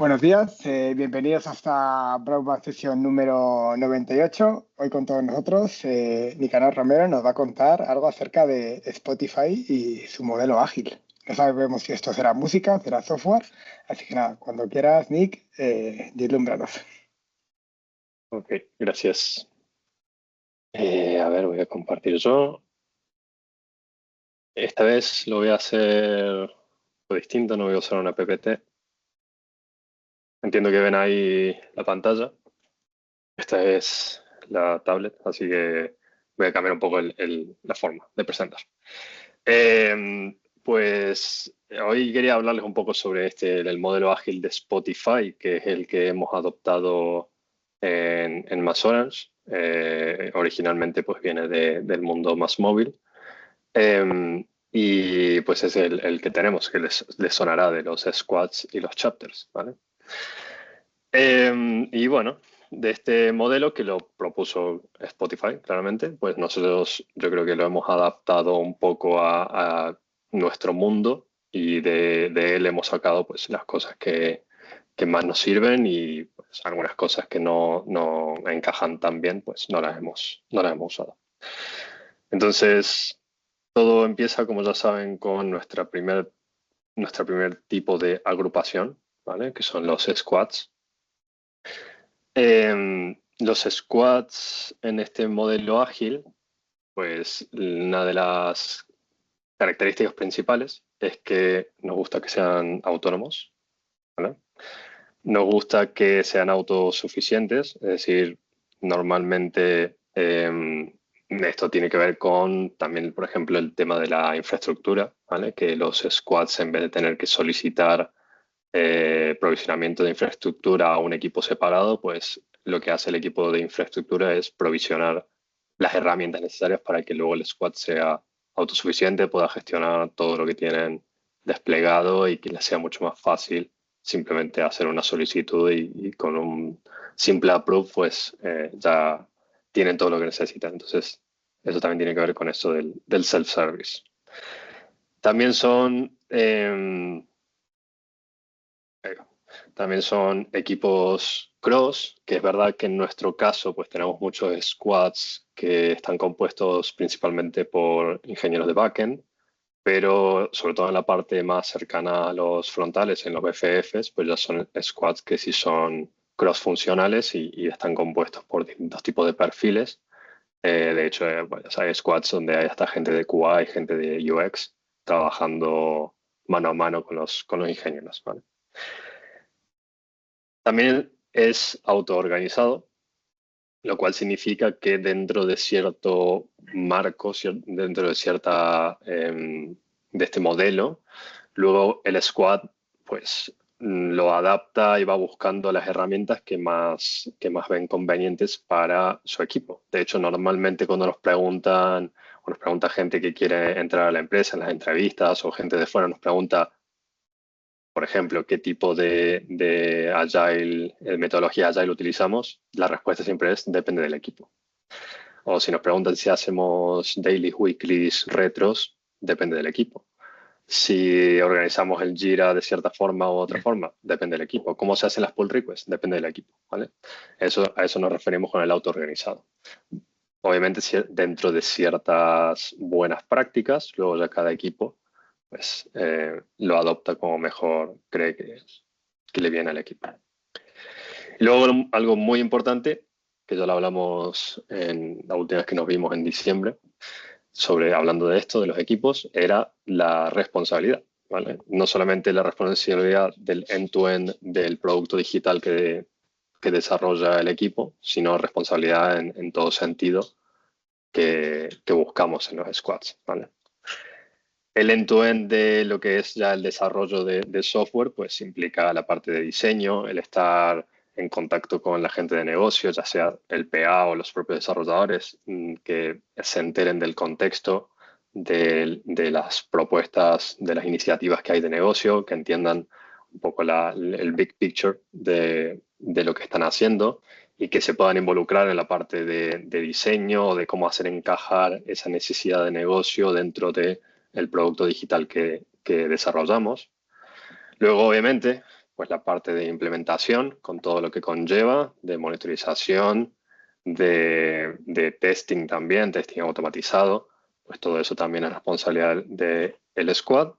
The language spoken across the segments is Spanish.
Buenos días, bienvenidos hasta Broadband Session número 98. Hoy con todos nosotros, Nicanor Romero nos va a contar algo acerca de Spotify y su modelo ágil. No sabemos si esto será música, será software, así que nada, cuando quieras, Nick, deslúmbranos. Ok, gracias. A ver, voy a compartir yo. Esta vez lo voy a hacer algo distinto, no voy a usar una PPT. Entiendo que ven ahí la pantalla. Esta es la tablet, así que voy a cambiar un poco la forma de presentar. Pues hoy quería hablarles un poco sobre el modelo ágil de Spotify, que es el que hemos adoptado en Más Orange. Originalmente pues viene del mundo más móvil. Y pues es el que tenemos, que les sonará de los squads y los chapters, ¿vale? Y bueno, de este modelo que lo propuso Spotify, claramente, pues nosotros yo creo que lo hemos adaptado un poco a nuestro mundo y de él hemos sacado pues las cosas que más nos sirven y pues, algunas cosas que no encajan tan bien, pues no las hemos usado. Entonces, todo empieza, como ya saben, con nuestra primer tipo de agrupación, ¿vale? Que son los squads. Los squads en este modelo ágil, pues una de las características principales es que nos gusta que sean autónomos, ¿vale? Nos gusta que sean autosuficientes, es decir, normalmente esto tiene que ver con también, por ejemplo, el tema de la infraestructura, ¿vale? Que los squads, en vez de tener que solicitar provisionamiento de infraestructura a un equipo separado, pues lo que hace el equipo de infraestructura es provisionar las herramientas necesarias para que luego el squad sea autosuficiente, pueda gestionar todo lo que tienen desplegado y que les sea mucho más fácil simplemente hacer una solicitud y con un simple approve pues ya tienen todo lo que necesitan. Entonces, eso también tiene que ver con esto del self-service. También son equipos cross, que es verdad que en nuestro caso pues tenemos muchos squads que están compuestos principalmente por ingenieros de backend, pero sobre todo en la parte más cercana a los frontales, en los BFFs, pues ya son squads que sí son cross-funcionales y están compuestos por distintos tipos de perfiles. De hecho, pues, hay squads donde hay hasta gente de QA y gente de UX trabajando mano a mano con los ingenieros, ¿vale? También es autoorganizado, lo cual significa que dentro de cierto marco, dentro de de este modelo, luego el squad pues lo adapta y va buscando las herramientas que más ven convenientes para su equipo. De hecho, normalmente cuando nos preguntan o nos pregunta gente que quiere entrar a la empresa en las entrevistas o gente de fuera nos pregunta, por ejemplo, qué tipo de Agile, metodología Agile utilizamos, la respuesta siempre es depende del equipo. O si nos preguntan si hacemos daily, weeklies, retros, depende del equipo. Si organizamos el Jira de cierta forma u otra forma, depende del equipo. ¿Cómo se hacen las pull requests? Depende del equipo, ¿vale? A eso nos referimos con el autoorganizado. Obviamente, dentro de ciertas buenas prácticas, luego ya cada equipo pues, lo adopta como mejor cree que le viene al equipo. Y luego algo muy importante, que ya lo hablamos en la última vez que nos vimos en diciembre, hablando de esto, de los equipos, era la responsabilidad, ¿vale? No solamente la responsabilidad del end-to-end del producto digital que desarrolla el equipo, sino responsabilidad en todo sentido que buscamos en los squads, ¿vale? El end-to-end de lo que es ya el desarrollo de software, pues implica la parte de diseño, el estar en contacto con la gente de negocio, ya sea el PA o los propios desarrolladores, que se enteren del contexto, de las propuestas, de las iniciativas que hay de negocio, que entiendan un poco el big picture de lo que están haciendo y que se puedan involucrar en la parte de diseño o de cómo hacer encajar esa necesidad de negocio dentro de el producto digital que desarrollamos. Luego, obviamente, pues la parte de implementación con todo lo que conlleva, de monitorización, de testing también, testing automatizado, pues todo eso también es responsabilidad del squad.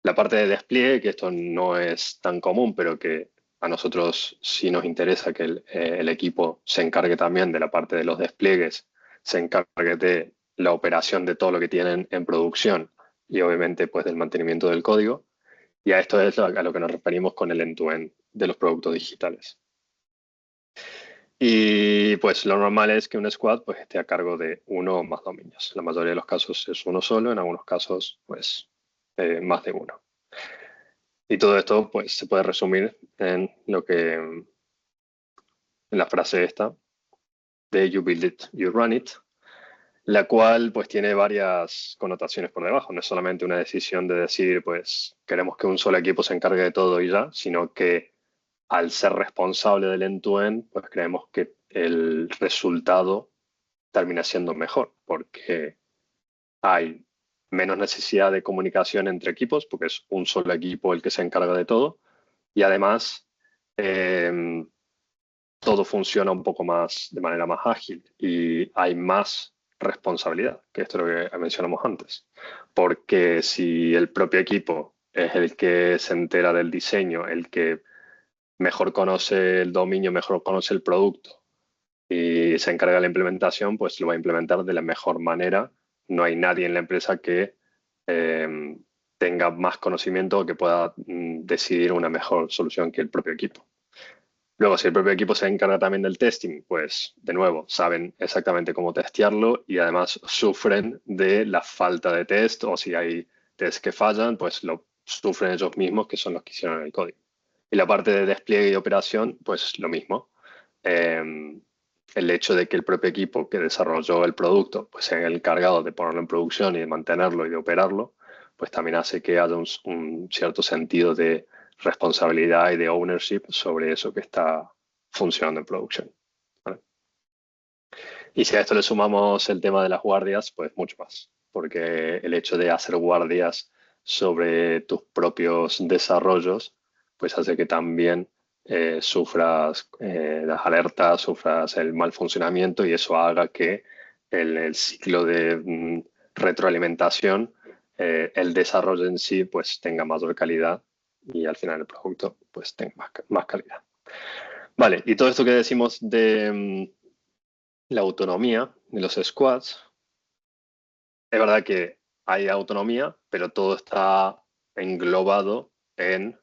La parte de despliegue, que esto no es tan común, pero que a nosotros sí nos interesa que el equipo se encargue también de la parte de los despliegues, se encargue de la operación de todo lo que tienen en producción y obviamente pues del mantenimiento del código. Y a esto es a lo que nos referimos con el end-to-end de los productos digitales. Y pues lo normal es que un squad pues esté a cargo de uno o más dominios. La mayoría de los casos es uno solo, en algunos casos pues más de uno. Y todo esto pues se puede resumir en en la frase esta de you build it, you run it, la cual pues tiene varias connotaciones por debajo. No es solamente una decisión de decir pues queremos que un solo equipo se encargue de todo y ya, sino que al ser responsable del end-to-end, pues creemos que el resultado termina siendo mejor, porque hay menos necesidad de comunicación entre equipos, porque es un solo equipo el que se encarga de todo, y además todo funciona un poco más de manera más ágil y hay más responsabilidad, que esto es lo que mencionamos antes. Porque si el propio equipo es el que se entera del diseño, el que mejor conoce el dominio, mejor conoce el producto y se encarga de la implementación, pues lo va a implementar de la mejor manera. No hay nadie en la empresa que tenga más conocimiento o que pueda decidir una mejor solución que el propio equipo. Luego, si el propio equipo se encarga también del testing, pues de nuevo, saben exactamente cómo testearlo y además sufren de la falta de test o si hay tests que fallan, pues lo sufren ellos mismos, que son los que hicieron el código. Y la parte de despliegue y operación, pues lo mismo. El hecho de que el propio equipo que desarrolló el producto pues sea el encargado de ponerlo en producción y de mantenerlo y de operarlo, pues también hace que haya un cierto sentido de responsabilidad y de ownership sobre eso que está funcionando en producción. ¿Vale? Y si a esto le sumamos el tema de las guardias, pues mucho más, porque el hecho de hacer guardias sobre tus propios desarrollos, pues hace que también sufras las alertas, sufras el mal funcionamiento y eso haga que el ciclo de retroalimentación, el desarrollo en sí, pues tenga mayor calidad y al final el producto pues tenga más calidad. Vale, y todo esto que decimos de la autonomía de los squads, es verdad que hay autonomía, pero todo está englobado en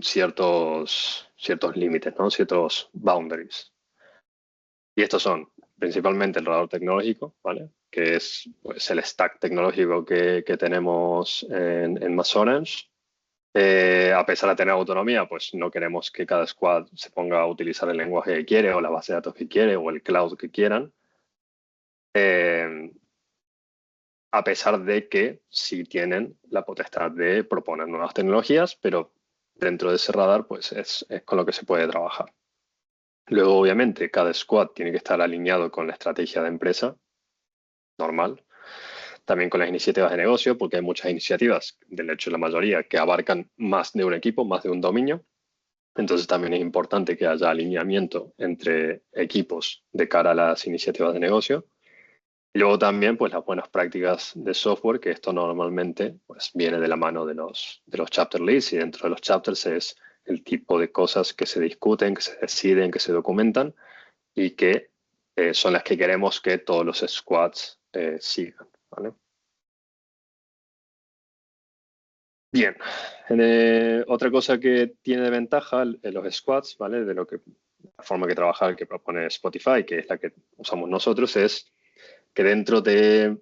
ciertos límites, ¿no? Ciertos boundaries. Y estos son principalmente el radar tecnológico, ¿vale? Que es pues, el stack tecnológico que tenemos en Mass Orange. A pesar de tener autonomía, pues no queremos que cada squad se ponga a utilizar el lenguaje que quiere o la base de datos que quiere o el cloud que quieran. A pesar de que sí tienen la potestad de proponer nuevas tecnologías, pero dentro de ese radar pues es con lo que se puede trabajar. Luego, obviamente, cada squad tiene que estar alineado con la estrategia de empresa, normal. También con las iniciativas de negocio, porque hay muchas iniciativas, de hecho la mayoría, que abarcan más de un equipo, más de un dominio. Entonces también es importante que haya alineamiento entre equipos de cara a las iniciativas de negocio. Y luego también pues las buenas prácticas de software, que esto normalmente pues, viene de la mano de los chapter leads y dentro de los chapters es el tipo de cosas que se discuten, que se deciden, que se documentan y que son las que queremos que todos los squads sigan. ¿Vale? Bien, otra cosa que tiene de ventaja los squads, ¿vale? De la forma que trabajar que propone Spotify, que es la que usamos nosotros, es que dentro de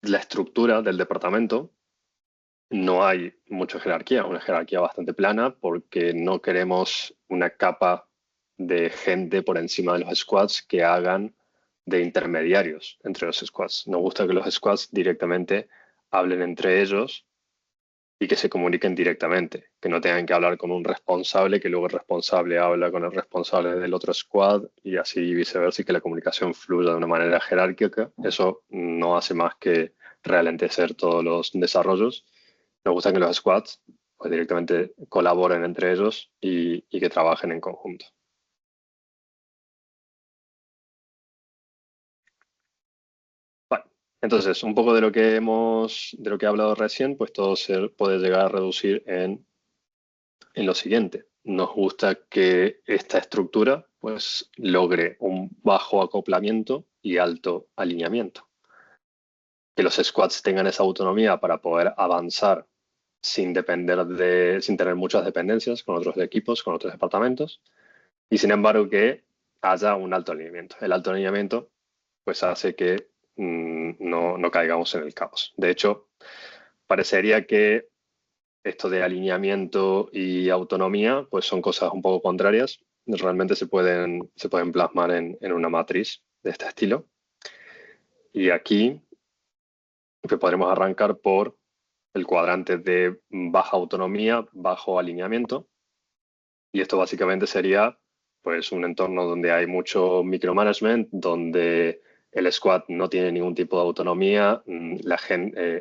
la estructura del departamento no hay mucha jerarquía, una jerarquía bastante plana porque no queremos una capa de gente por encima de los squads que hagan de intermediarios entre los squads. Nos gusta que los squads directamente hablen entre ellos y que se comuniquen directamente, que no tengan que hablar con un responsable, que luego el responsable habla con el responsable del otro squad y así viceversa, y que la comunicación fluya de una manera jerárquica. Eso no hace más que ralentecer todos los desarrollos. Nos gusta que los squads pues directamente colaboren entre ellos y que trabajen en conjunto. Vale. Entonces, un poco de lo que he hablado recién, pues todo se puede llegar a reducir en lo siguiente. Nos gusta que esta estructura pues logre un bajo acoplamiento y alto alineamiento. Que los squads tengan esa autonomía para poder avanzar sin tener muchas dependencias con otros equipos, con otros departamentos, y sin embargo que haya un alto alineamiento. El alto alineamiento pues hace que no caigamos en el caos. De hecho, parecería que esto de alineamiento y autonomía pues son cosas un poco contrarias. Realmente se pueden plasmar en una matriz de este estilo. Y aquí pues, podremos arrancar por el cuadrante de baja autonomía, bajo alineamiento. Y esto básicamente sería pues un entorno donde hay mucho micromanagement, donde el squad no tiene ningún tipo de autonomía,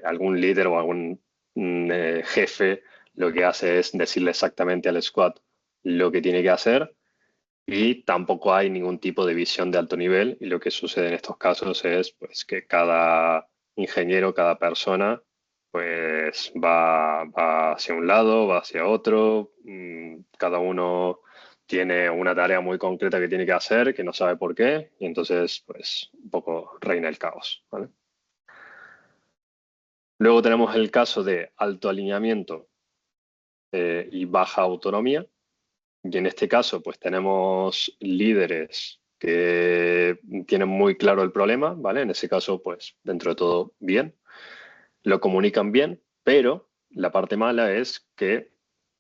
algún líder o algún jefe lo que hace es decirle exactamente al squad lo que tiene que hacer y tampoco hay ningún tipo de visión de alto nivel y lo que sucede en estos casos es pues que cada ingeniero, cada persona pues va hacia un lado, va hacia otro, cada uno tiene una tarea muy concreta que tiene que hacer, que no sabe por qué, y entonces pues un poco reina el caos, ¿vale? Luego tenemos el caso de alto alineamiento y baja autonomía, y en este caso pues tenemos líderes que tienen muy claro el problema, ¿vale? En ese caso pues dentro de todo bien, lo comunican bien, pero la parte mala es que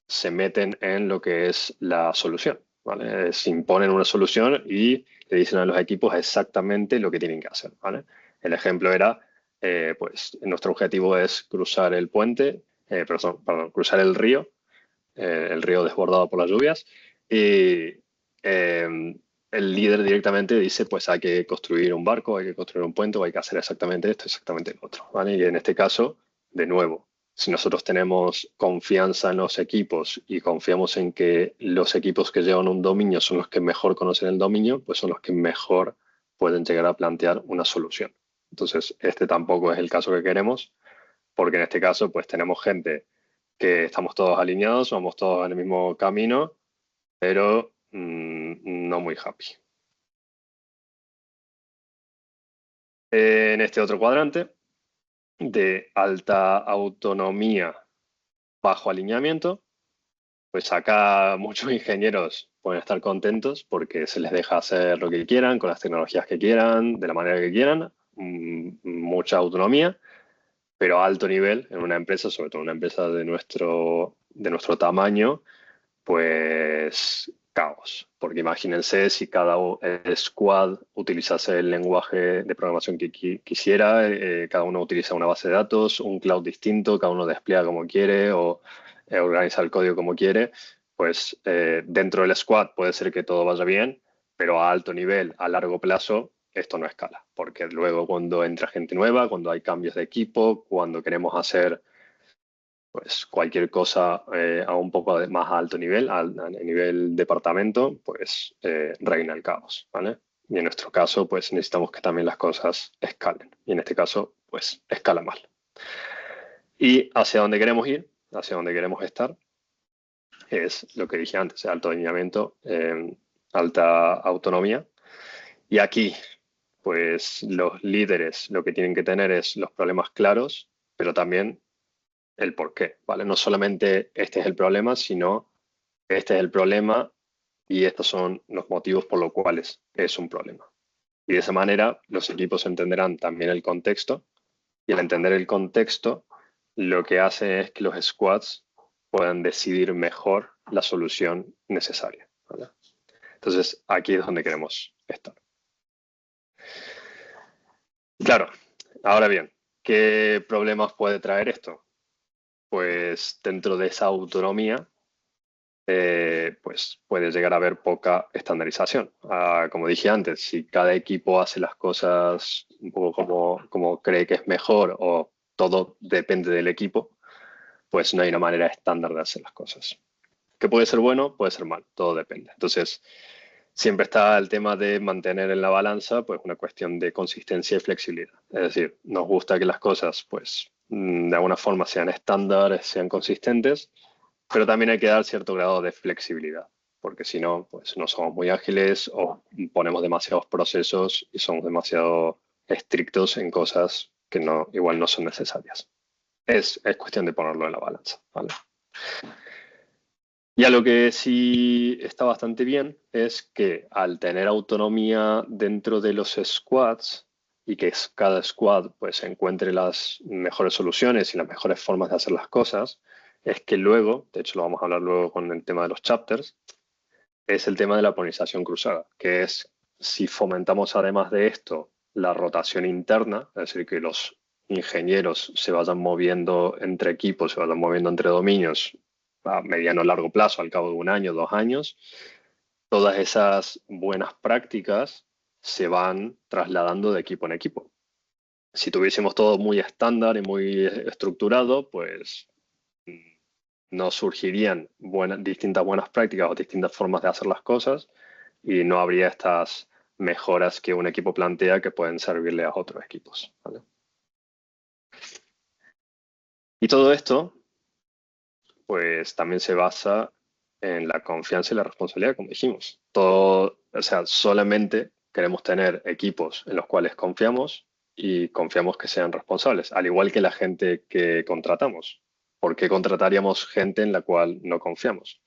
se meten en lo que es la solución, ¿vale? Se imponen una solución y le dicen a los equipos exactamente lo que tienen que hacer, ¿vale? El ejemplo era, pues nuestro objetivo es cruzar el puente, perdón, cruzar el río desbordado por las lluvias, y el líder directamente dice, pues hay que construir un barco, hay que construir un puente, o hay que hacer exactamente esto, exactamente lo otro, ¿vale? Y en este caso, de nuevo, si nosotros tenemos confianza en los equipos y confiamos en que los equipos que llevan un dominio son los que mejor conocen el dominio, pues son los que mejor pueden llegar a plantear una solución. Entonces, este tampoco es el caso que queremos, porque en este caso, pues tenemos gente que estamos todos alineados, vamos todos en el mismo camino, pero no muy happy. En este otro cuadrante de alta autonomía bajo alineamiento, pues acá muchos ingenieros pueden estar contentos porque se les deja hacer lo que quieran, con las tecnologías que quieran, de la manera que quieran, mucha autonomía, pero a alto nivel en una empresa, sobre todo una empresa de nuestro tamaño, pues caos. Porque imagínense si cada squad utilizase el lenguaje de programación que quisiera, cada uno utiliza una base de datos, un cloud distinto, cada uno despliega como quiere o organiza el código como quiere, pues dentro del squad puede ser que todo vaya bien, pero a alto nivel, a largo plazo, esto no escala. Porque luego cuando entra gente nueva, cuando hay cambios de equipo, cuando queremos hacer pues cualquier cosa a un poco más alto nivel, a nivel departamento, pues reina el caos, ¿vale? Y en nuestro caso, pues necesitamos que también las cosas escalen. Y en este caso, pues escala mal. Y hacia dónde queremos ir, hacia dónde queremos estar, es lo que dije antes, alto alineamiento, alta autonomía. Y aquí, pues los líderes lo que tienen que tener es los problemas claros, pero también el por qué, ¿vale? No solamente este es el problema, sino este es el problema y estos son los motivos por los cuales es un problema. Y de esa manera los equipos entenderán también el contexto y al entender el contexto lo que hace es que los squads puedan decidir mejor la solución necesaria, ¿vale? Entonces aquí es donde queremos estar. Claro, ahora bien, ¿qué problemas puede traer esto? Pues dentro de esa autonomía pues puede llegar a haber poca estandarización. Como dije antes, si cada equipo hace las cosas un poco como cree que es mejor o todo depende del equipo, pues no hay una manera estándar de hacer las cosas. Que puede ser bueno, puede ser mal, todo depende. Entonces, siempre está el tema de mantener en la balanza pues una cuestión de consistencia y flexibilidad. Es decir, nos gusta que las cosas pues de alguna forma sean estándares, sean consistentes, pero también hay que dar cierto grado de flexibilidad, porque si no, pues no somos muy ágiles o ponemos demasiados procesos y somos demasiado estrictos en cosas que no, igual no son necesarias. Es cuestión de ponerlo en la balanza, ¿vale? Y a lo que sí está bastante bien es que al tener autonomía dentro de los squads y que cada squad pues encuentre las mejores soluciones y las mejores formas de hacer las cosas, es que luego, de hecho lo vamos a hablar luego con el tema de los chapters, es el tema de la polinización cruzada, que es si fomentamos además de esto la rotación interna, es decir, que los ingenieros se vayan moviendo entre equipos, se vayan moviendo entre dominios a mediano o largo plazo, al cabo de un año, 2 años, todas esas buenas prácticas se van trasladando de equipo en equipo. Si tuviésemos todo muy estándar y muy estructurado, pues no surgirían distintas buenas prácticas o distintas formas de hacer las cosas y no habría estas mejoras que un equipo plantea que pueden servirle a otros equipos, ¿vale? Y todo esto, pues también se basa en la confianza y la responsabilidad, como dijimos. Todo, o sea, solamente queremos tener equipos en los cuales confiamos y confiamos que sean responsables, al igual que la gente que contratamos. ¿Por qué contrataríamos gente en la cual no confiamos?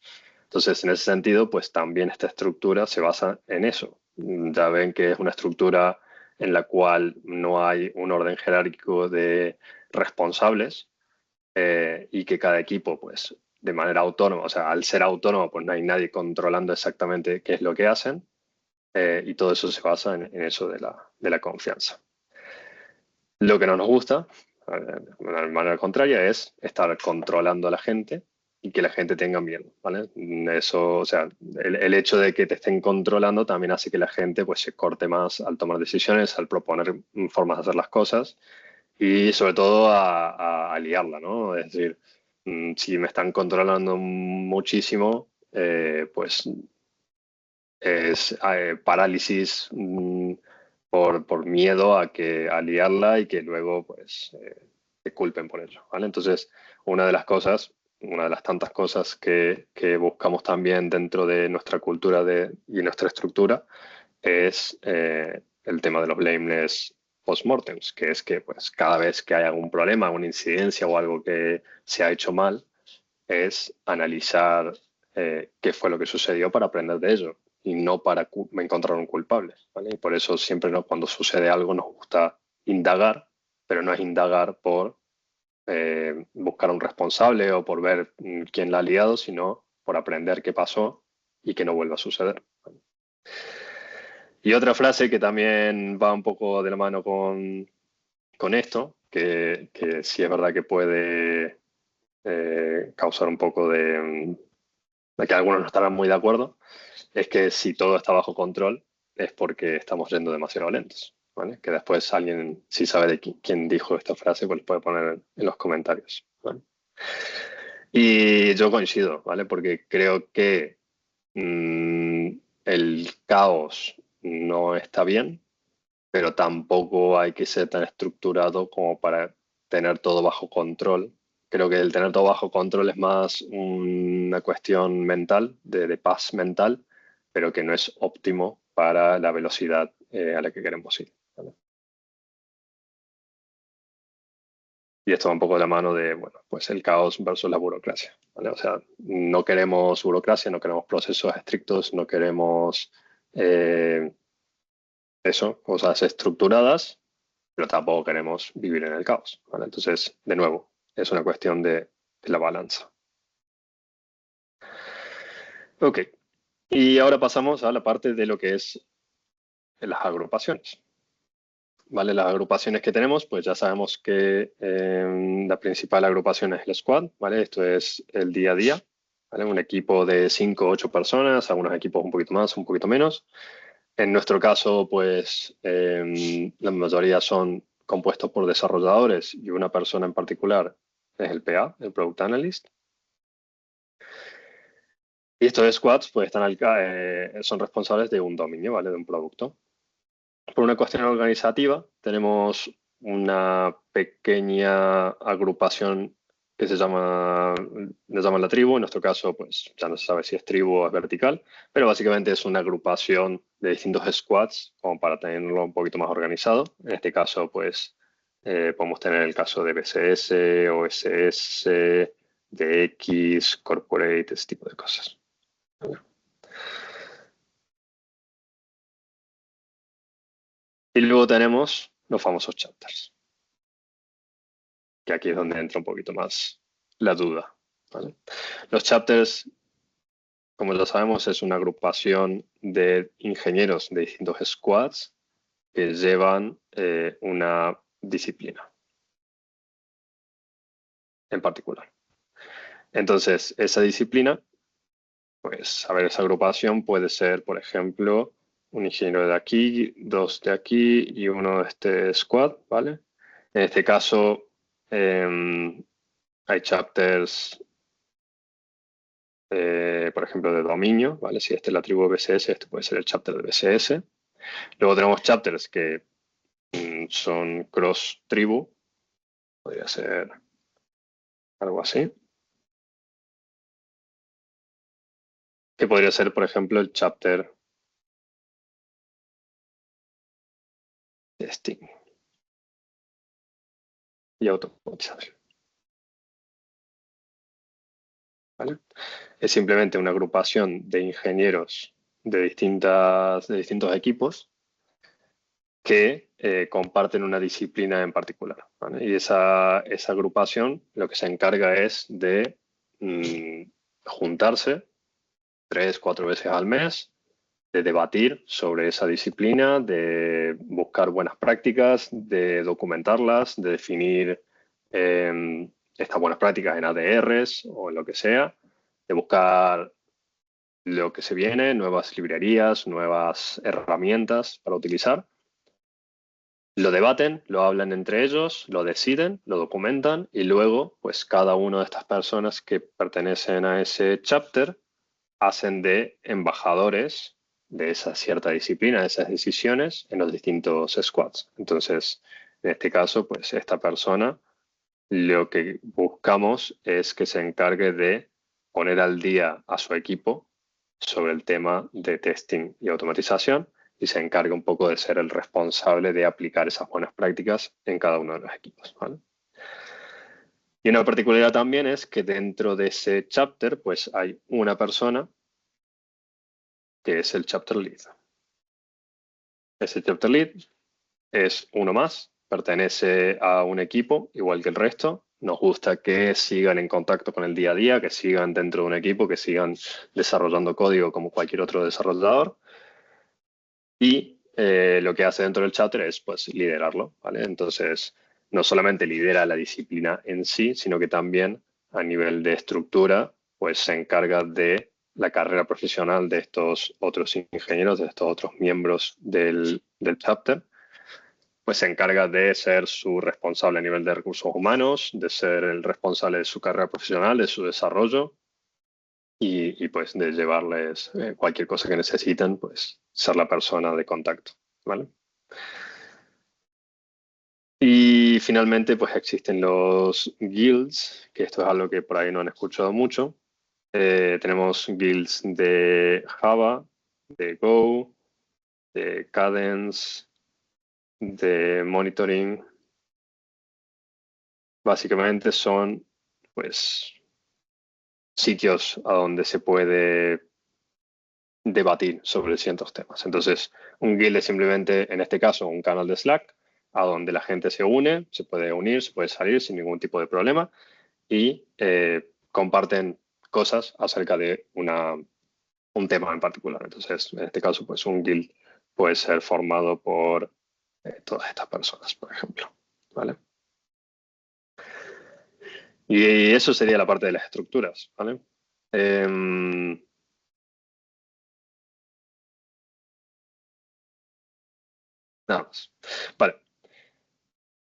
Entonces, en ese sentido, pues también esta estructura se basa en eso. Ya ven que es una estructura en la cual no hay un orden jerárquico de responsables, y que cada equipo, pues, de manera autónoma, o sea, al ser autónomo, pues no hay nadie controlando exactamente qué es lo que hacen, y todo eso se basa en eso de la confianza. Lo que no nos gusta, de manera contraria, es estar controlando a la gente y que la gente tenga miedo, ¿vale? Eso, o sea, el hecho de que te estén controlando también hace que la gente pues, se corte más al tomar decisiones, al proponer formas de hacer las cosas y sobre todo a liarla, ¿no? Es decir, si me están controlando muchísimo, pues es parálisis por miedo a liarla y que luego pues te culpen por ello, ¿vale? Entonces, una de las cosas, una de las tantas cosas que buscamos también dentro de nuestra cultura y nuestra estructura es el tema de los blameless postmortems, que es que pues cada vez que hay algún problema, alguna incidencia o algo que se ha hecho mal, es analizar qué fue lo que sucedió para aprender de ello y no para encontrar un culpable, ¿vale? Y por eso siempre cuando sucede algo nos gusta indagar, pero no es indagar por buscar a un responsable o por ver quién la ha liado, sino por aprender qué pasó y que no vuelva a suceder, ¿vale? Y otra frase que también va un poco de la mano con esto, que sí es verdad que puede causar un poco de que algunos no estarán muy de acuerdo, es que si todo está bajo control es porque estamos yendo demasiado lentos, ¿vale? Que después alguien, si sabe de quién dijo esta frase, pues lo puede poner en los comentarios, ¿vale? Y yo coincido, ¿vale? Porque creo que el caos no está bien, pero tampoco hay que ser tan estructurado como para tener todo bajo control. Creo que el tener todo bajo control es más una cuestión mental, de paz mental, pero que no es óptimo para la velocidad a la que queremos ir, ¿vale? Y esto va un poco de la mano de, bueno, pues el caos versus la burocracia, ¿vale? O sea, no queremos burocracia, no queremos procesos estrictos, no queremos eso, cosas estructuradas, pero tampoco queremos vivir en el caos, ¿vale? Entonces, de nuevo, es una cuestión de la balanza. Ok, y ahora pasamos a la parte de lo que es las agrupaciones, ¿vale? Las agrupaciones que tenemos, pues ya sabemos que la principal agrupación es el squad, ¿vale? Esto es el día a día, ¿vale? Un equipo de 5 o 8 personas, algunos equipos un poquito más, un poquito menos. En nuestro caso, pues la mayoría son compuestos por desarrolladores y una persona en particular es el PA, el Product Analyst. Y estos squads pues, son responsables de un dominio, ¿vale? De un producto. Por una cuestión organizativa, tenemos una pequeña agrupación que le llaman la tribu. En nuestro caso, pues ya no se sabe si es tribu o es vertical, pero básicamente es una agrupación de distintos squads, como para tenerlo un poquito más organizado. En este caso, pues podemos tener el caso de BCS, OSS, DX, Corporate, ese tipo de cosas. Y luego tenemos los famosos chapters, que aquí es donde entra un poquito más la duda, ¿vale? Los chapters, como ya sabemos, es una agrupación de ingenieros de distintos squads que llevan una disciplina en particular. Entonces, esa disciplina, pues, a ver, esa agrupación puede ser, por ejemplo, un ingeniero de aquí, dos de aquí y uno de este squad, ¿vale? En este caso, hay chapters, por ejemplo, de dominio, ¿vale? Si este es la tribu BCS, este puede ser el chapter de BCS. Luego tenemos chapters que son cross tribu, podría ser algo así. Que podría ser, por ejemplo, el chapter testing y automatización, ¿vale? Es simplemente una agrupación de ingenieros de distintos equipos que comparten una disciplina en particular, ¿vale? Y esa agrupación lo que se encarga es de juntarse 3, 4 veces al mes, de debatir sobre esa disciplina, de buscar buenas prácticas, de documentarlas, de definir estas buenas prácticas en ADRs o en lo que sea, de buscar lo que se viene, nuevas librerías, nuevas herramientas para utilizar. Lo debaten, lo hablan entre ellos, lo deciden, lo documentan y luego, pues cada una de estas personas que pertenecen a ese chapter hacen de embajadores de esa cierta disciplina, de esas decisiones en los distintos squads. Entonces, en este caso, pues esta persona, lo que buscamos es que se encargue de poner al día a su equipo sobre el tema de testing y automatización y se encargue un poco de ser el responsable de aplicar esas buenas prácticas en cada uno de los equipos, ¿vale? Y una particularidad también es que dentro de ese chapter, pues hay una persona que es el chapter lead. Ese chapter lead es uno más, pertenece a un equipo igual que el resto. Nos gusta que sigan en contacto con el día a día, que sigan dentro de un equipo, que sigan desarrollando código como cualquier otro desarrollador. Y lo que hace dentro del chapter es pues liderarlo, ¿vale? Entonces, no solamente lidera la disciplina en sí, sino que también a nivel de estructura, pues se encarga de la carrera profesional de estos otros ingenieros, de estos otros miembros del chapter, pues se encarga de ser su responsable a nivel de recursos humanos, de ser el responsable de su carrera profesional, de su desarrollo y pues de llevarles cualquier cosa que necesiten, pues ser la persona de contacto, ¿vale? Y finalmente, pues existen los guilds, que esto es algo que por ahí no han escuchado mucho. Tenemos guilds de Java, de Go, de Cadence, de Monitoring. Básicamente son, pues, sitios a donde se puede debatir sobre ciertos temas. Entonces, un guild es simplemente, en este caso, un canal de Slack a donde la gente se une, se puede unir, se puede salir sin ningún tipo de problema y comparten cosas acerca de un tema en particular. Entonces, en este caso, pues un guild puede ser formado por todas estas personas, por ejemplo, ¿vale? Y eso sería la parte de las estructuras, ¿vale? Nada más. Vale,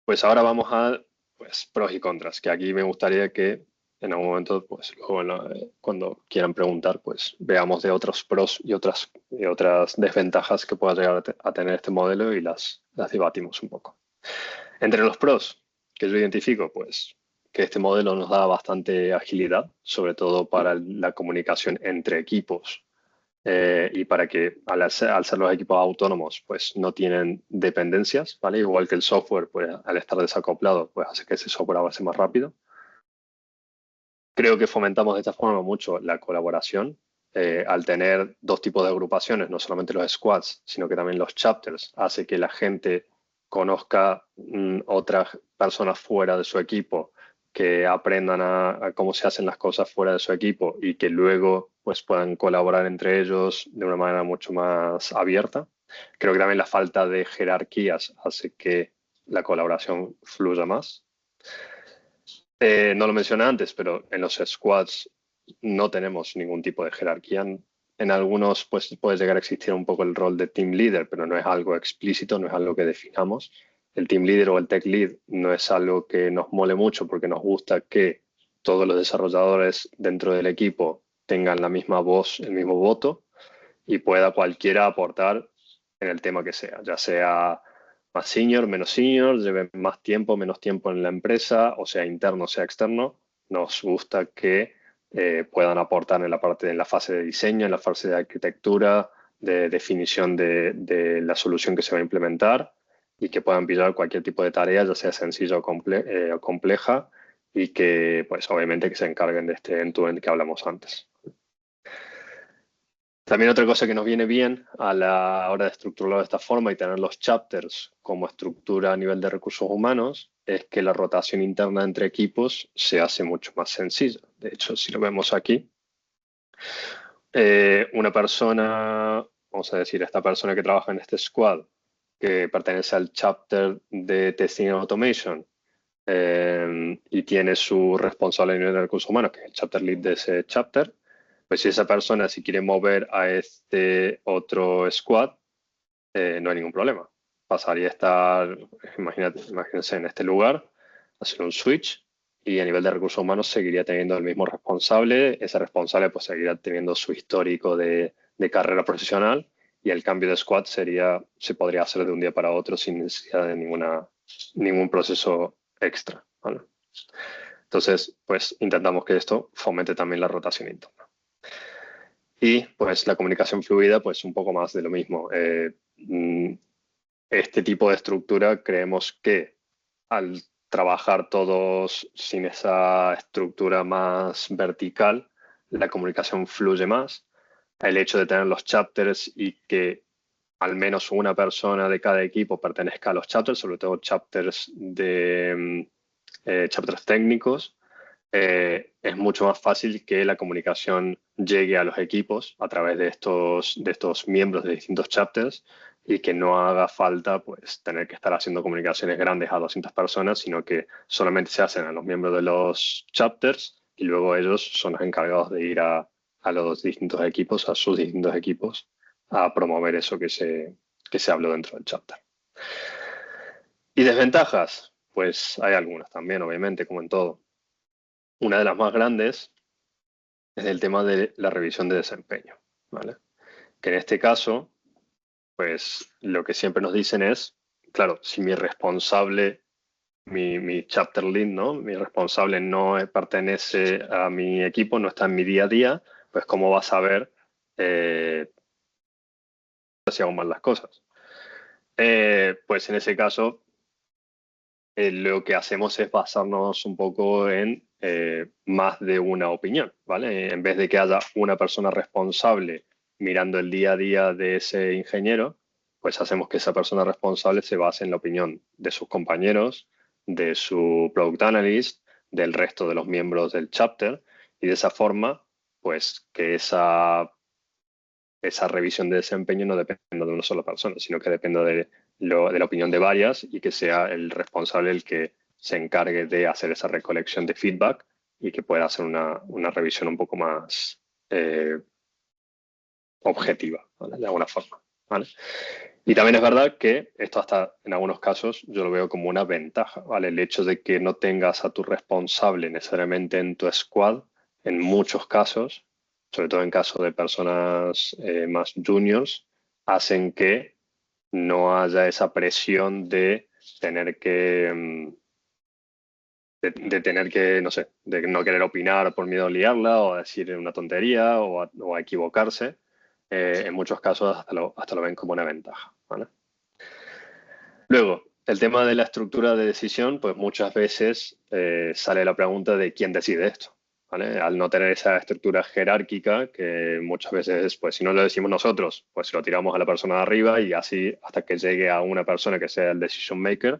pues ahora vamos a pues pros y contras, que aquí me gustaría que en algún momento, pues luego cuando quieran preguntar, pues veamos de otros pros y otras desventajas que pueda llegar a tener este modelo y las debatimos un poco. Entre los pros que yo identifico, pues que este modelo nos da bastante agilidad, sobre todo para la comunicación entre equipos y para que al ser los equipos autónomos, pues no tienen dependencias, ¿vale? Igual que el software, pues al estar desacoplado, pues hace que ese software avance más rápido. Creo que fomentamos de esta forma mucho la colaboración. Al tener dos tipos de agrupaciones, no solamente los squads, sino que también los chapters, hace que la gente conozca otras personas fuera de su equipo, que aprendan a cómo se hacen las cosas fuera de su equipo y que luego pues, puedan colaborar entre ellos de una manera mucho más abierta. Creo que también la falta de jerarquías hace que la colaboración fluya más. No lo mencioné antes, pero en los squads no tenemos ningún tipo de jerarquía. En algunos pues, puede llegar a existir un poco el rol de team leader, pero no es algo explícito, no es algo que definamos. El team leader o el tech lead no es algo que nos mole mucho porque nos gusta que todos los desarrolladores dentro del equipo tengan la misma voz, el mismo voto y pueda cualquiera aportar en el tema que sea, ya sea más senior, menos senior, lleve más tiempo, menos tiempo en la empresa, o sea interno, o sea externo. Nos gusta que puedan aportar en la fase de diseño, en la fase de arquitectura, de definición de la solución que se va a implementar y que puedan pillar cualquier tipo de tarea, ya sea sencilla o compleja, y que, pues, obviamente que se encarguen de este end-to-end que hablamos antes. También otra cosa que nos viene bien a la hora de estructurarlo de esta forma y tener los chapters como estructura a nivel de recursos humanos es que la rotación interna entre equipos se hace mucho más sencilla. De hecho, si lo vemos aquí, una persona, vamos a decir, esta persona que trabaja en este squad, que pertenece al chapter de Testing and Automation y tiene su responsable a nivel de recursos humanos, que es el chapter lead de ese chapter, pues si esa persona se quiere mover a este otro squad, no hay ningún problema. Pasaría a estar, imagínense, en este lugar, hacer un switch y a nivel de recursos humanos seguiría teniendo el mismo responsable. Ese responsable pues seguiría teniendo su histórico de carrera profesional y el cambio de squad se podría hacer de un día para otro sin necesidad de ningún proceso extra, ¿vale? Entonces, pues intentamos que esto fomente también la rotación interna. Y pues la comunicación fluida, pues un poco más de lo mismo. Este tipo de estructura creemos que al trabajar todos sin esa estructura más vertical, la comunicación fluye más. El hecho de tener los chapters y que al menos una persona de cada equipo pertenezca a los chapters, sobre todo chapters chapters técnicos, es mucho más fácil que la comunicación llegue a los equipos a través de estos miembros de distintos chapters y que no haga falta pues, tener que estar haciendo comunicaciones grandes a 200 personas, sino que solamente se hacen a los miembros de los chapters y luego ellos son los encargados de ir a los distintos equipos, a sus distintos equipos, a promover eso que se habló dentro del chapter. ¿Y desventajas? Pues hay algunas también, obviamente, como en todo. Una de las más grandes es el tema de la revisión de desempeño, ¿vale? Que en este caso, pues lo que siempre nos dicen es, claro, si mi responsable, mi chapter lead, ¿no? Mi responsable no pertenece a mi equipo, no está en mi día a día, pues cómo va a saber si hago mal las cosas. Pues en ese caso, lo que hacemos es basarnos un poco en más de una opinión, ¿vale? En vez de que haya una persona responsable mirando el día a día de ese ingeniero, pues hacemos que esa persona responsable se base en la opinión de sus compañeros, de su product analyst, del resto de los miembros del chapter, y de esa forma, pues que esa revisión de desempeño no dependa de una sola persona, sino que dependa de la opinión de varias y que sea el responsable el que se encargue de hacer esa recolección de feedback y que pueda hacer una revisión un poco más objetiva, ¿vale? De alguna forma, ¿vale? Y también es verdad que esto hasta en algunos casos yo lo veo como una ventaja, ¿vale? El hecho de que no tengas a tu responsable necesariamente en tu squad, en muchos casos, sobre todo en caso de personas más juniors, hacen que no haya esa presión de tener que, de tener que, no sé, de no querer opinar por miedo a liarla o a decir una tontería o a equivocarse. En muchos casos hasta lo ven como una ventaja, ¿vale? Luego, el tema de la estructura de decisión, pues muchas veces sale la pregunta de quién decide esto, ¿vale? Al no tener esa estructura jerárquica, que muchas veces, pues si no lo decimos nosotros, pues lo tiramos a la persona de arriba y así hasta que llegue a una persona que sea el decision maker.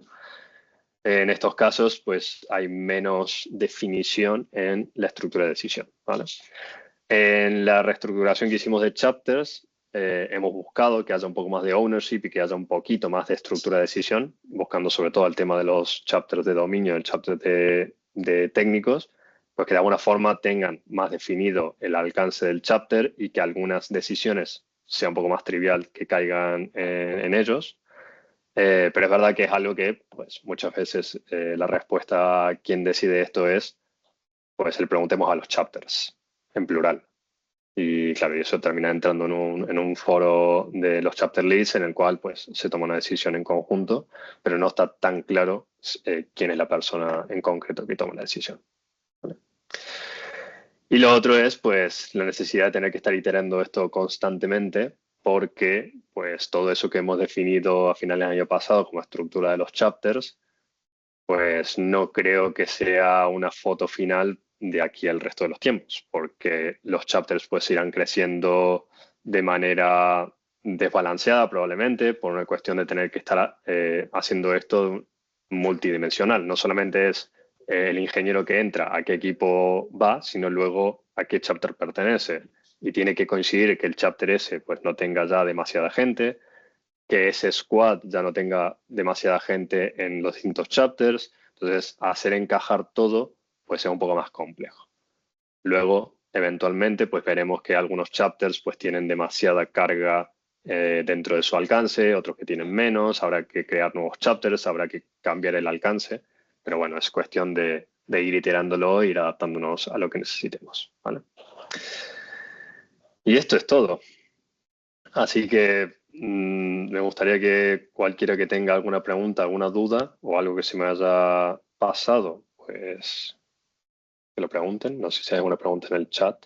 En estos casos, pues hay menos definición en la estructura de decisión, ¿vale? En la reestructuración que hicimos de chapters, hemos buscado que haya un poco más de ownership y que haya un poquito más de estructura de decisión, buscando sobre todo el tema de los chapters de dominio, el chapter de técnicos, pues que de alguna forma tengan más definido el alcance del chapter y que algunas decisiones sea un poco más trivial que caigan en ellos. Pero es verdad que es algo que, pues, muchas veces la respuesta a quién decide esto es, pues, le preguntemos a los chapters, en plural. Y claro, y eso termina entrando en un foro de los chapter leads en el cual, pues, se toma una decisión en conjunto, pero no está tan claro quién es la persona en concreto que toma la decisión. ¿Vale? Y lo otro es, pues, la necesidad de tener que estar iterando esto constantemente porque, pues, todo eso que hemos definido a finales del año pasado como estructura de los chapters, pues no creo que sea una foto final de aquí al resto de los tiempos, porque los chapters pues irán creciendo de manera desbalanceada probablemente por una cuestión de tener que estar haciendo esto multidimensional. No solamente es el ingeniero que entra, a qué equipo va, sino luego a qué chapter pertenece. Y tiene que coincidir que el chapter ese pues no tenga ya demasiada gente, que ese squad ya no tenga demasiada gente en los distintos chapters. Entonces, hacer encajar todo pues sea un poco más complejo. Luego, eventualmente, pues veremos que algunos chapters pues tienen demasiada carga dentro de su alcance, otros que tienen menos, habrá que crear nuevos chapters, habrá que cambiar el alcance, pero bueno, es cuestión de ir iterándolo e ir adaptándonos a lo que necesitemos, ¿vale? Y esto es todo. Así que me gustaría que cualquiera que tenga alguna pregunta, alguna duda o algo que se me haya pasado, pues que lo pregunten. No sé si hay alguna pregunta en el chat.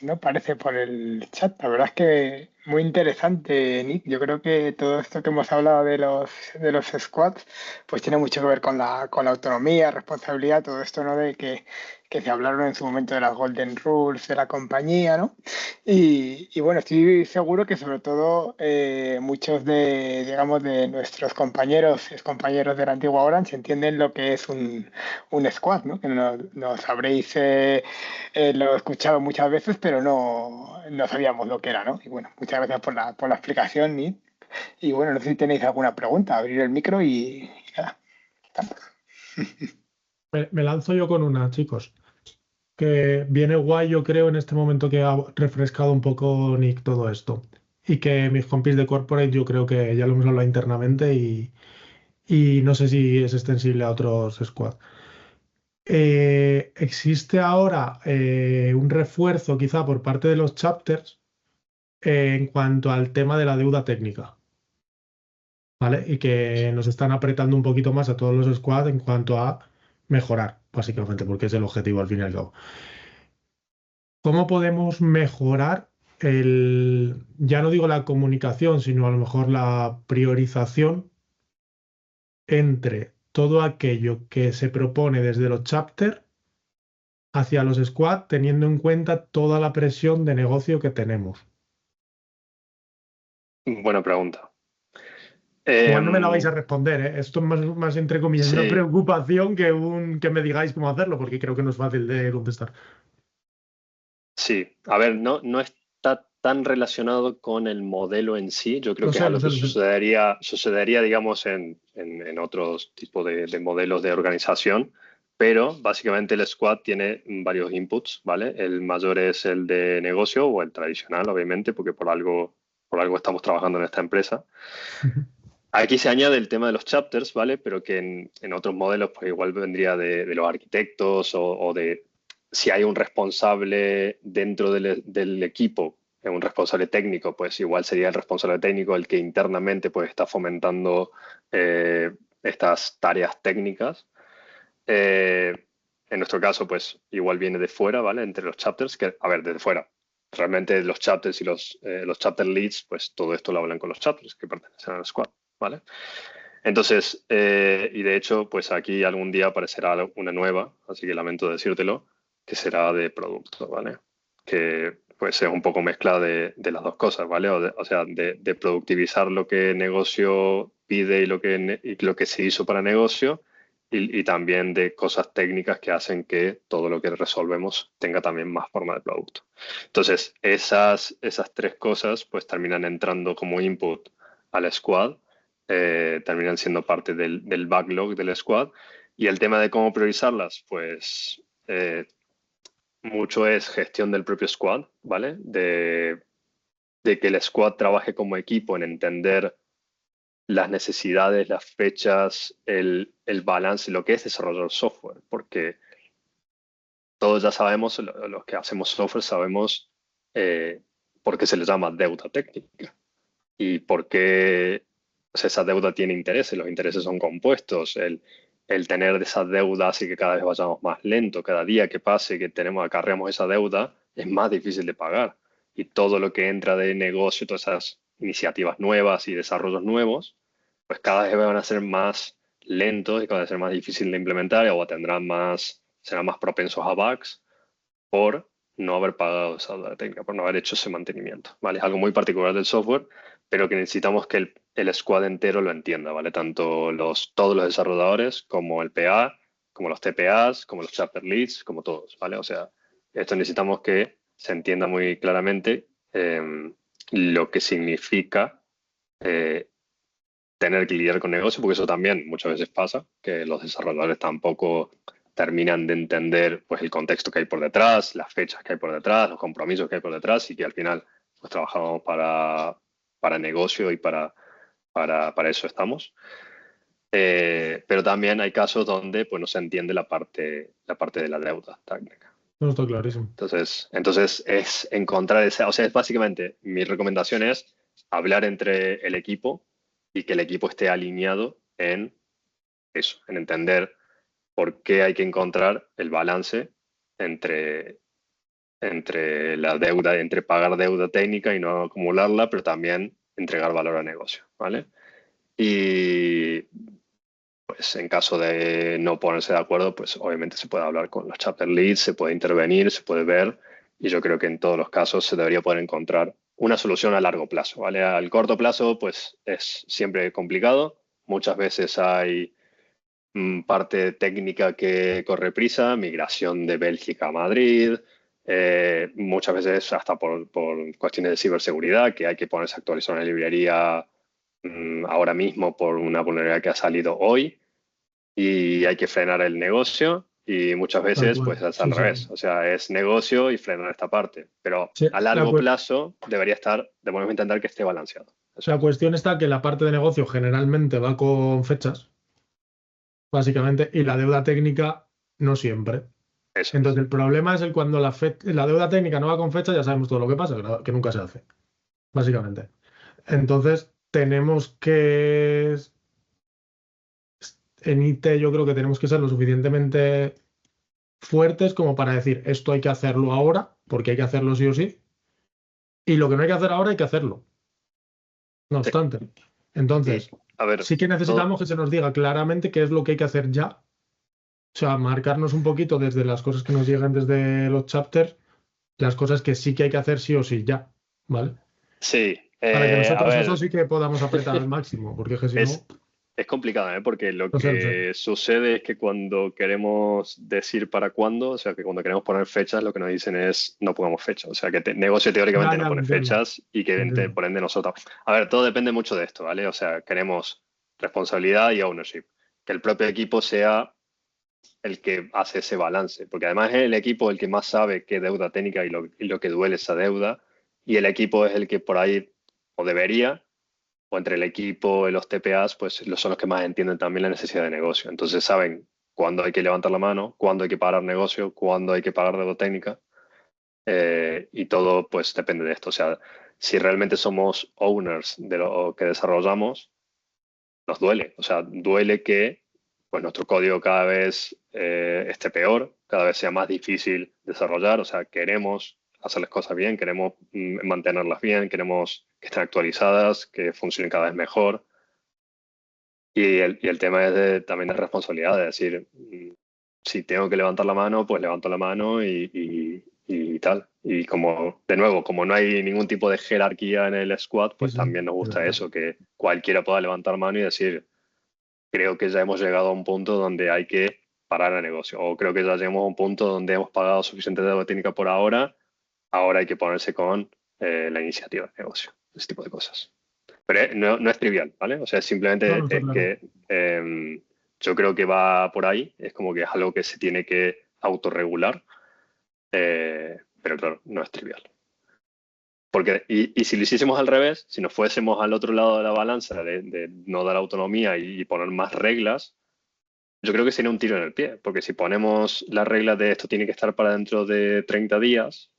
No parece por el chat. La verdad es que muy interesante, Nick. Yo creo que todo esto que hemos hablado de los squads, pues tiene mucho que ver con la autonomía, responsabilidad, todo esto, ¿no? Que se hablaron en su momento de las Golden Rules de la compañía, ¿no? Y bueno, estoy seguro que sobre todo muchos digamos, de nuestros compañeros, compañeros de la antigua Orange entienden lo que es un squad, ¿no? Que nos habréis lo he escuchado muchas veces, pero no sabíamos lo que era, ¿no? Y bueno, muchas gracias por la explicación, Nick. Y bueno, no sé si tenéis alguna pregunta, abrir el micro y nada. Estamos. Me lanzo yo con una, chicos, que viene guay, yo creo, en este momento que ha refrescado un poco Nick todo esto. Y que mis compis de Corporate, yo creo que ya lo hemos hablado internamente y no sé si es extensible a otros squad. Existe ahora un refuerzo quizá por parte de los chapters en cuanto al tema de la deuda técnica, ¿vale? Y que nos están apretando un poquito más a todos los squads en cuanto a mejorar, básicamente, porque es el objetivo al fin y al cabo. ¿Cómo podemos mejorar ya no digo la comunicación, sino a lo mejor la priorización entre todo aquello que se propone desde los chapters hacia los squad, teniendo en cuenta toda la presión de negocio que tenemos? Buena pregunta. Igual no me la vais a responder, ¿eh? Esto es más entre comillas una Sí, preocupación que me digáis cómo hacerlo, porque creo que no es fácil de contestar. sí. A ver, no está tan relacionado con el modelo en sí. Yo creo Lo que es sé, lo algo sé, que lo sé. sucedería digamos, en otros tipos de modelos de organización. Pero básicamente el squad tiene varios inputs, ¿vale? El mayor es el de negocio o el tradicional, obviamente, porque por algo por algo estamos trabajando en esta empresa. Aquí se añade el tema de los chapters, ¿vale? Pero que en otros modelos pues igual vendría de los arquitectos o de si hay un responsable dentro del equipo, un responsable técnico, pues igual sería el responsable técnico el que internamente pues está fomentando estas tareas técnicas. En nuestro caso, pues igual viene de fuera, ¿vale? Entre los chapters, que, a ver, desde fuera. Realmente los chapters y los chapter leads, pues todo esto lo hablan con los chapters que pertenecen al squad, ¿vale? Entonces, y de hecho, pues aquí algún día aparecerá una nueva, así que lamento decírtelo, que será de producto, ¿vale? Que pues es un poco mezcla de las dos cosas, ¿vale? O sea, de productivizar lo que negocio pide y lo que se hizo para negocio y también de cosas técnicas que hacen que todo lo que resolvemos tenga también más forma de producto. Entonces, esas tres cosas pues terminan entrando como input al squad, terminan siendo parte del backlog del squad. Y el tema de cómo priorizarlas, pues mucho es gestión del propio squad, ¿vale? De que el squad trabaje como equipo en entender las necesidades, las fechas, el balance, lo que es desarrollar software, porque todos ya sabemos, los que hacemos software sabemos por qué se le llama deuda técnica y por qué, o sea, esa deuda tiene intereses, los intereses son compuestos, el tener esa deuda hace que cada vez vayamos más lento, cada día que pase que acarreamos esa deuda es más difícil de pagar y todo lo que entra de negocio, todas esas iniciativas nuevas y desarrollos nuevos, pues cada vez van a ser más lentos y cada vez ser más difícil de implementar o serán más propensos a bugs por no haber pagado esa deuda técnica, por no haber hecho ese mantenimiento, ¿vale? Es algo muy particular del software, pero que necesitamos que el squad entero lo entienda, ¿vale? Tanto todos los desarrolladores como el PA, como los TPAs, como los chapter leads, como todos, ¿vale? O sea, esto necesitamos que se entienda muy claramente lo que significa tener que lidiar con negocio, porque eso también muchas veces pasa, que los desarrolladores tampoco terminan de entender pues, el contexto que hay por detrás, las fechas que hay por detrás, los compromisos que hay por detrás y que al final pues, trabajamos para negocio y para eso estamos. Pero también hay casos donde pues, no se entiende la parte de la deuda técnica. No, está clarísimo. Entonces es encontrar esa, o sea, es básicamente mi recomendación es hablar entre el equipo y que el equipo esté alineado en eso, en entender por qué hay que encontrar el balance entre la deuda, entre pagar deuda técnica y no acumularla, pero también entregar valor al negocio, ¿vale? Y pues en caso de no ponerse de acuerdo, pues obviamente se puede hablar con los chapter leads, se puede intervenir, se puede ver y yo creo que en todos los casos se debería poder encontrar una solución a largo plazo, ¿vale? Al corto plazo, pues es siempre complicado. Muchas veces hay parte técnica que corre prisa, migración de Bélgica a Madrid, muchas veces hasta por cuestiones de ciberseguridad, que hay que ponerse a actualizar una librería ahora mismo por una vulnerabilidad que ha salido hoy y hay que frenar el negocio y muchas veces pues es al revés, sí. O sea, es negocio y frenar esta parte, pero sí, a largo plazo debemos intentar que esté balanceado. La cuestión está que la parte de negocio generalmente va con fechas, básicamente, y la deuda técnica no siempre. Eso Entonces el problema es cuando la deuda técnica no va con fecha, ya sabemos todo lo que pasa, que nunca se hace, básicamente. Entonces tenemos que... En IT yo creo que tenemos que ser lo suficientemente fuertes como para decir esto hay que hacerlo ahora, porque hay que hacerlo sí o sí, y lo que no hay que hacer ahora hay que hacerlo. No obstante. Entonces, a ver, sí que necesitamos que se nos diga claramente qué es lo que hay que hacer ya. O sea, marcarnos un poquito desde las cosas que nos llegan desde los chapters, las cosas que sí que hay que hacer sí o sí ya, ¿vale? Sí. Para que nosotros eso sí que podamos apretar al máximo, porque es que si no... Es complicado, ¿eh? Porque lo que sucede es que cuando queremos decir para cuándo, o sea, que cuando queremos poner fechas, lo que nos dicen es no pongamos fechas. O sea, que negocio teóricamente no pone fechas y que por ende nosotros... A ver, todo depende mucho de esto, ¿vale? O sea, queremos responsabilidad y ownership. Que el propio equipo sea el que hace ese balance. Porque además es el equipo el que más sabe qué deuda técnica y lo que duele esa deuda. Y el equipo es el que por ahí o debería, o entre el equipo y los TPAs, pues son los que más entienden también la necesidad de negocio. Entonces saben cuándo hay que levantar la mano, cuándo hay que parar negocio, cuándo hay que parar deuda técnica, y todo pues depende de esto. O sea, si realmente somos owners de lo que desarrollamos, nos duele. O sea, duele que pues, nuestro código cada vez esté peor, cada vez sea más difícil desarrollar. O sea, queremos hacer las cosas bien, queremos mantenerlas bien, queremos que estén actualizadas, que funcionen cada vez mejor. Y el tema es también de responsabilidad, de decir, si tengo que levantar la mano, pues levanto la mano y tal. Y como, de nuevo, como no hay ningún tipo de jerarquía en el squad, pues Sí, también nos gusta verdad. eso, que cualquiera pueda levantar mano y decir, creo que ya hemos llegado a un punto donde hay que parar el negocio. O creo que ya llegamos a un punto donde hemos pagado suficiente deuda técnica por ahora, ahora hay que ponerse con la iniciativa de negocio, ese tipo de cosas. Pero no es trivial, ¿vale? O sea, No, no simplemente está es claro. que yo creo que va por ahí, es como que es algo que se tiene que autorregular, pero claro, no es trivial. Porque, y si lo hiciésemos al revés, si nos fuésemos al otro lado de la balanza de no dar autonomía y poner más reglas, yo creo que sería un tiro en el pie, porque si ponemos la regla de esto tiene que estar para dentro de 30 días,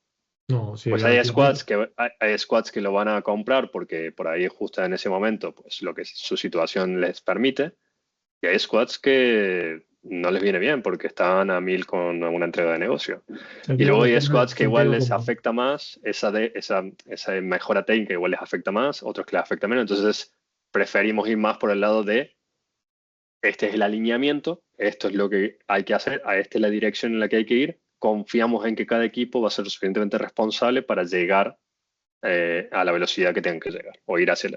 No, sí, pues hay squads que lo van a comprar porque por ahí justo en ese momento, pues lo que su situación les permite, y hay squads que no les viene bien porque están a 1000 con una entrega de negocio. aquí Y ya luego hay depende del squads que igual sentido les común. afecta más, esa mejora técnica igual les afecta más, otros que les afecta menos. Entonces preferimos ir más por el lado de este es el alineamiento, esto es lo que hay que hacer, a esta es la dirección en la que hay que ir. Confiamos en que cada equipo va a ser suficientemente responsable para llegar a la velocidad que tengan que llegar o ir hacia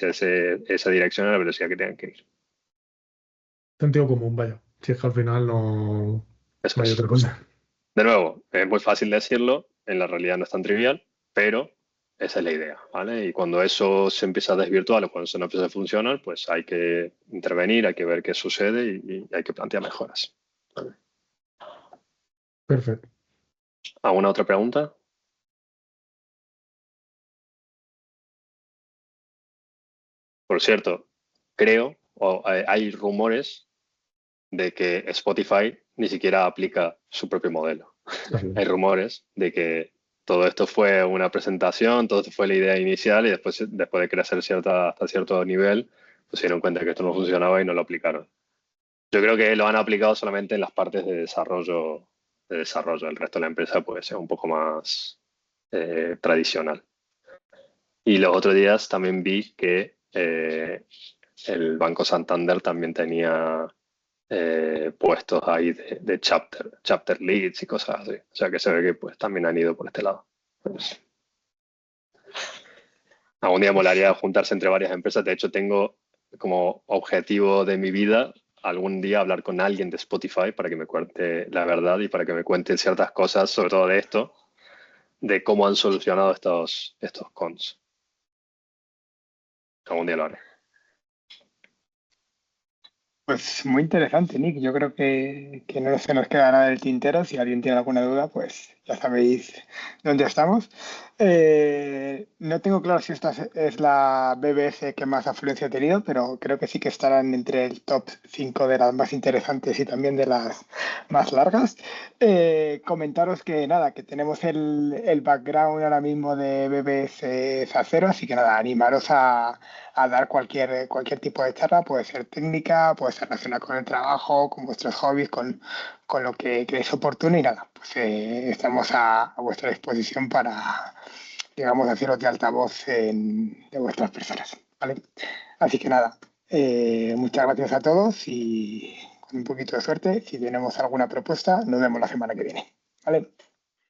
esa dirección a la velocidad que tengan que ir. Sentido común, vaya. Si es que al final no, Eso no hay es. otra cosa. De nuevo, es muy fácil decirlo, en la realidad no es tan trivial, pero esa es la idea, ¿vale? Y cuando eso se empieza a desvirtuar o cuando eso no empieza a funcionar, pues hay que intervenir, hay que ver qué sucede y hay que plantear mejoras. ¿Vale? Perfecto. ¿Alguna otra pregunta? Por cierto, creo, o hay rumores de que Spotify ni siquiera aplica su propio modelo. Está bien. Hay rumores de que todo esto fue una presentación, todo esto fue la idea inicial y después de crecer hasta cierto nivel, pues se dieron cuenta que esto no funcionaba y no lo aplicaron. Yo creo que lo han aplicado solamente en las partes de desarrollo. El resto de la empresa puede ser un poco más tradicional. Y los otros días también vi que el Banco Santander también tenía puestos ahí de chapter leads y cosas así. O sea que se ve que pues también han ido por este lado. Pues, algún día molaría juntarse entre varias empresas. De hecho, tengo como objetivo de mi vida algún día hablar con alguien de Spotify para que me cuente la verdad y para que me cuente ciertas cosas, sobre todo de esto, de cómo han solucionado estos cons. Algún día lo haré. Pues muy interesante, Nick. Yo creo que no se nos queda nada del tintero. Si alguien tiene alguna duda, pues ya sabéis dónde estamos. No tengo claro si esta es la BBS que más afluencia ha tenido, pero creo que sí que estarán entre el top 5 de las más interesantes y también de las más largas. Comentaros que nada, que tenemos el background ahora mismo de BBS Zacero, así que nada, animaros a dar cualquier tipo de charla, puede ser técnica, puede ser relacionada con el trabajo, con vuestros hobbies, con lo que creéis oportuno y nada, pues estamos a vuestra disposición para, digamos, haceros de altavoz de vuestras personas, ¿vale? Así que nada, muchas gracias a todos y con un poquito de suerte, si tenemos alguna propuesta, nos vemos la semana que viene, ¿vale?